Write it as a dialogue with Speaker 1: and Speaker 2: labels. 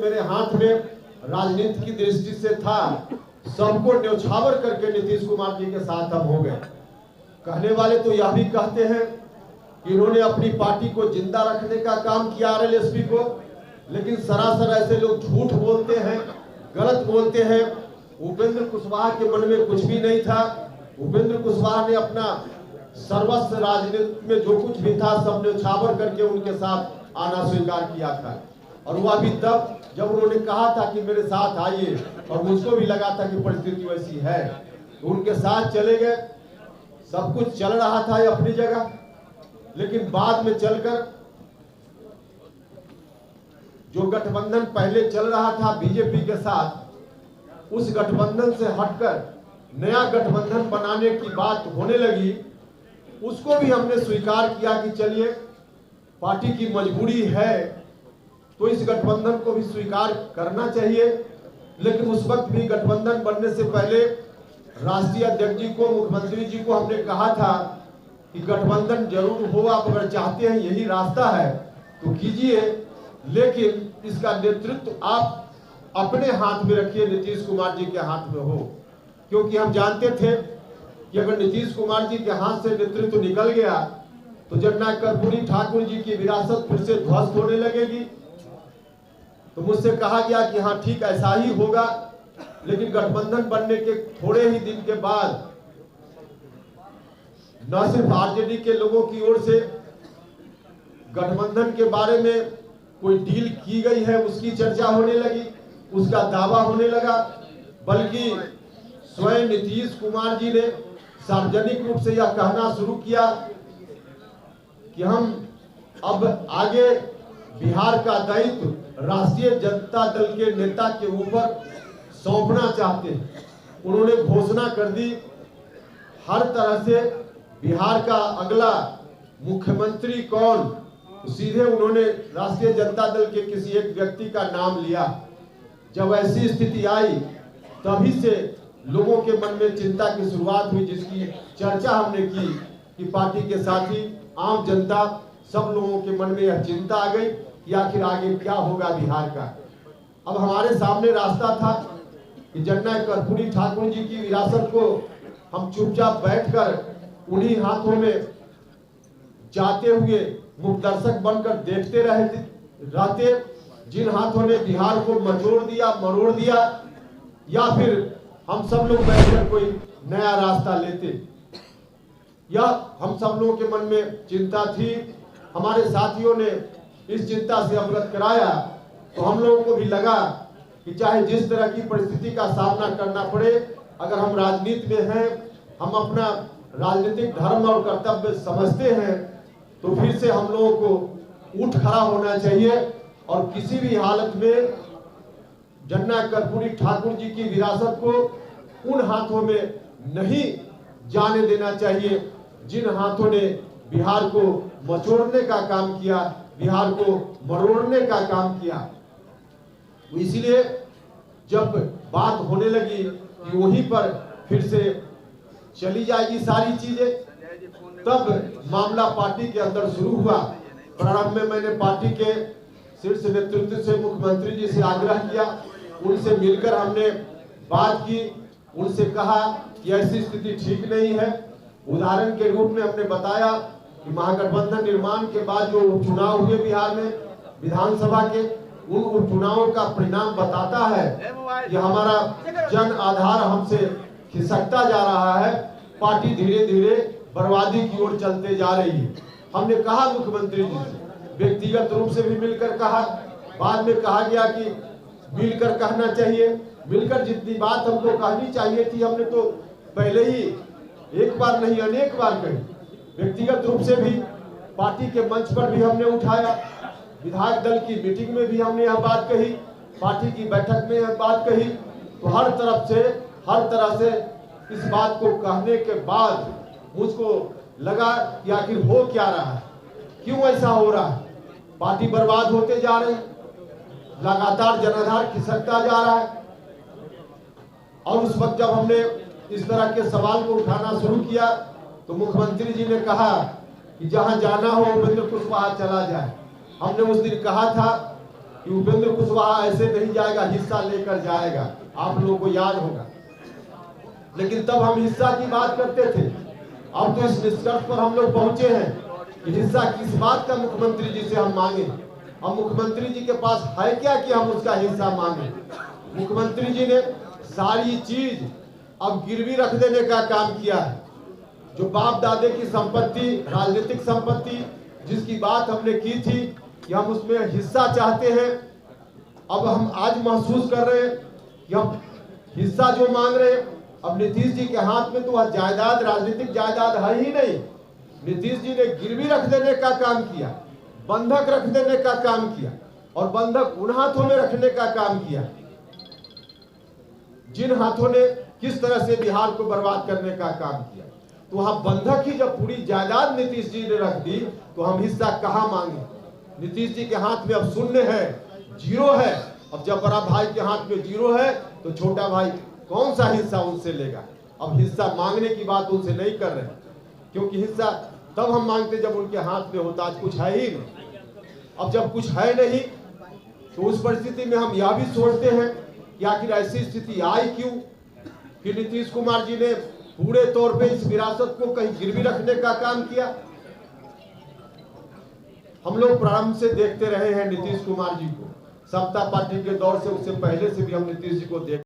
Speaker 1: मेरे हाथ में राजनीति की दृष्टि से था, सबको न्यौछावर करके नीतीश कुमार जी के साथ हम हो गए। कहने वाले तो यह भी कहते हैं कि इन्होंने अपनी पार्टी को जिंदा रखने का काम किया आरएलएसपी को, लेकिन सरासर ऐसे लोग झूठ बोलते हैं, गलत बोलते हैं। उपेंद्र कुशवाहा के मन में कुछ भी नहीं था। उपेंद्र कुशवाहा ने अपना सर्वस्व राजनीति में जो कुछ भी था सब न्यौछावर करके उनके साथ आना स्वीकार किया था। और वह भी तब जब उन्होंने कहा था कि मेरे साथ आइए, और मुझको भी लगा था कि परिस्थिति वैसी है, तो उनके साथ चले गए। सब कुछ चल रहा था अपनी जगह, लेकिन बाद में चलकर जो गठबंधन पहले चल रहा था बीजेपी के साथ, उस गठबंधन से हटकर नया गठबंधन बनाने की बात होने लगी। उसको भी हमने स्वीकार किया कि चलिए पार्टी की मजबूरी है तो इस गठबंधन को भी स्वीकार करना चाहिए। लेकिन उस वक्त भी गठबंधन बनने से पहले राष्ट्रीय अध्यक्ष जी को, मुख्यमंत्री जी को हमने कहा था कि गठबंधन जरूर हो, आप अगर चाहते हैं यही रास्ता है तो कीजिए, लेकिन इसका नेतृत्व आप अपने हाथ में रखिए, नीतीश कुमार जी के हाथ में हो। क्योंकि हम जानते थे कि अगर नीतीश कुमार जी के हाथ से नेतृत्व निकल गया तो जननायक कर्पूरी ठाकुर जी की विरासत फिर से ध्वस्त होने लगेगी। तो मुझसे कहा गया कि हाँ ठीक ऐसा ही होगा। लेकिन गठबंधन बनने के थोड़े ही दिन के बाद न सिर्फ आरजेडी के लोगों की ओर से गठबंधन के बारे में कोई डील की गई है उसकी चर्चा होने लगी, उसका दावा होने लगा, बल्कि स्वयं नीतीश कुमार जी ने सार्वजनिक रूप से यह कहना शुरू किया कि हम अब आगे बिहार का दायित्व राष्ट्रीय जनता दल के नेता के ऊपर सौंपना चाहते हैं। उन्होंने घोषणा कर दी, हर तरह से बिहार का अगला मुख्यमंत्री कौन, सीधे उन्होंने राष्ट्रीय जनता दल के किसी एक व्यक्ति का नाम लिया। जब ऐसी स्थिति आई तभी से लोगों के मन में चिंता की शुरुआत हुई, जिसकी चर्चा हमने की कि पार्टी के साथी, आम जनता, सब लोगों के मन में यह चिंता आ गई कि आखिर आगे क्या होगा बिहार का। अब हमारे सामने रास्ता था कि जननायक कर्पूरी ठाकुर जी की विरासत को हम चुपचाप बैठकर उन्हीं हाथों में जाते हुए मुखदर्शक बनकर देखते रहते, जिन हाथों ने बिहार को मचोड़ दिया, मरोड़ दिया, या फिर हम सब लोग बैठकर कोई नया रास्ता लेते। या हम सब लोगों के मन में चिंता थी। हमारे साथियों ने इस चिंता से अवगत कराया तो हम लोगों को भी लगा कि चाहे जिस तरह की परिस्थिति का सामना करना पड़े, अगर हम राजनीति में हैं, हम अपना राजनीतिक धर्म और कर्तव्य समझते हैं, तो फिर से हम लोगों को उठ खड़ा होना चाहिए और किसी भी हालत में जननायक कर्पूरी ठाकुर जी की विरासत को उन हाथों में नहीं जाने देना चाहिए जिन हाथों ने बिहार को मचोड़ने का काम किया, बिहार को मरोड़ने का काम किया। इसलिए जब बात होने लगी कि वहीं पर फिर से चली जाएगी सारी चीजें, तब मामला पार्टी के अंदर शुरू हुआ। प्रारंभ में मैंने पार्टी के शीर्ष नेतृत्व से, मुख्यमंत्री जी से आग्रह किया, उनसे मिलकर हमने बात की, उनसे कहा कि ऐसी स्थिति ठीक नहीं है। उदाहरण के रूप में हमने बताया कि महागठबंधन निर्माण के बाद जो उपचुनाव हुए बिहार में विधानसभा के, उन उपचुनावों का परिणाम बताता है कि हमारा जन आधार हमसे खिसकता जा रहा है, पार्टी धीरे धीरे बर्बादी की ओर चलते जा रही है। हमने कहा मुख्यमंत्री जी से, व्यक्तिगत रूप से भी मिलकर कहा, बाद में कहा गया कि मिलकर कहना चाहिए। मिलकर जितनी बात हमको कहनी चाहिए थी हमने तो पहले ही एक बार नहीं अनेक बार कही। व्यक्तिगत रूप से भी पार्टी के मंच पर भी हमने उठाया, विधायक दल की मीटिंग में भी हमने यह बात कही, पार्टी की बैठक में यह बात कही। तो हर तरफ से, हर तरह से इस बात को कहने के बाद मुझको लगा कि आखिर हो क्या रहा है, क्यों ऐसा हो रहा है। पार्टी बर्बाद होते जा रही, लगातार जनाधार खिसकता जा रहा है। और उस वक्त जब हमने इस तरह के सवाल को उठाना शुरू किया तो मुख्यमंत्री जी ने कहा कि जहां जाना हो उपेंद्र कुशवाहा चला जाए। हमने उस दिन कहा था कि उपेंद्र कुशवाहा ऐसे नहीं जाएगा, हिस्सा लेकर जाएगा, आप लोगों को याद होगा। लेकिन तब हम हिस्सा की बात करते थे। अब तो इस निष्कर्ष पर हम लोग पहुंचे हैं कि हिस्सा किस बात का मुख्यमंत्री जी से हम मांगे। अब मुख्यमंत्री जी के पास है क्या कि हम उसका हिस्सा मांगे। मुख्यमंत्री जी ने सारी चीज अब गिरवी रख देने का काम किया है। जो बाप दादे की संपत्ति, राजनीतिक संपत्ति, जिसकी बात हमने की थी कि हम उसमें हिस्सा चाहते हैं, अब हम आज महसूस कर रहे हैं कि हम हिस्सा जो मांग रहे हैं, अब नीतीश जी के हाथ में तो वह जायदाद, राजनीतिक जायदाद है ही नहीं। नीतीश जी ने गिरवी रख देने का काम किया, बंधक रख देने का काम किया, और बंधक उन हाथों में रखने का काम किया जिन हाथों ने किस तरह से बिहार को बर्बाद करने का काम किया। तो वहां बंधक ही जब पूरी जायदाद नीतीश जी ने रख दी, तो हम हिस्सा कहां मांगे। नीतीश जी के हाथ में अब शून्य है, जीरो है। अब जब बड़ा भाई के हाथ में जीरो है, तो छोटा भाई कौन सा हिस्सा उनसे लेगा। अब हिस्सा मांगने की बात उनसे नहीं कर रहे, क्योंकि हिस्सा तब हम मांगते जब उनके हाथ में होता। आज कुछ है ही नहीं। अब जब कुछ है नहीं, तो उस परिस्थिति में हम यह भी सोचते हैं कि आखिर ऐसी स्थिति आई क्यों कि नीतीश कुमार जी ने पूरे तौर पे इस विरासत को कहीं गिरवी रखने का काम किया। हम लोग प्रारंभ से देखते रहे हैं नीतीश कुमार जी को, समता पार्टी के दौर से, उससे पहले से भी हम नीतीश जी को देख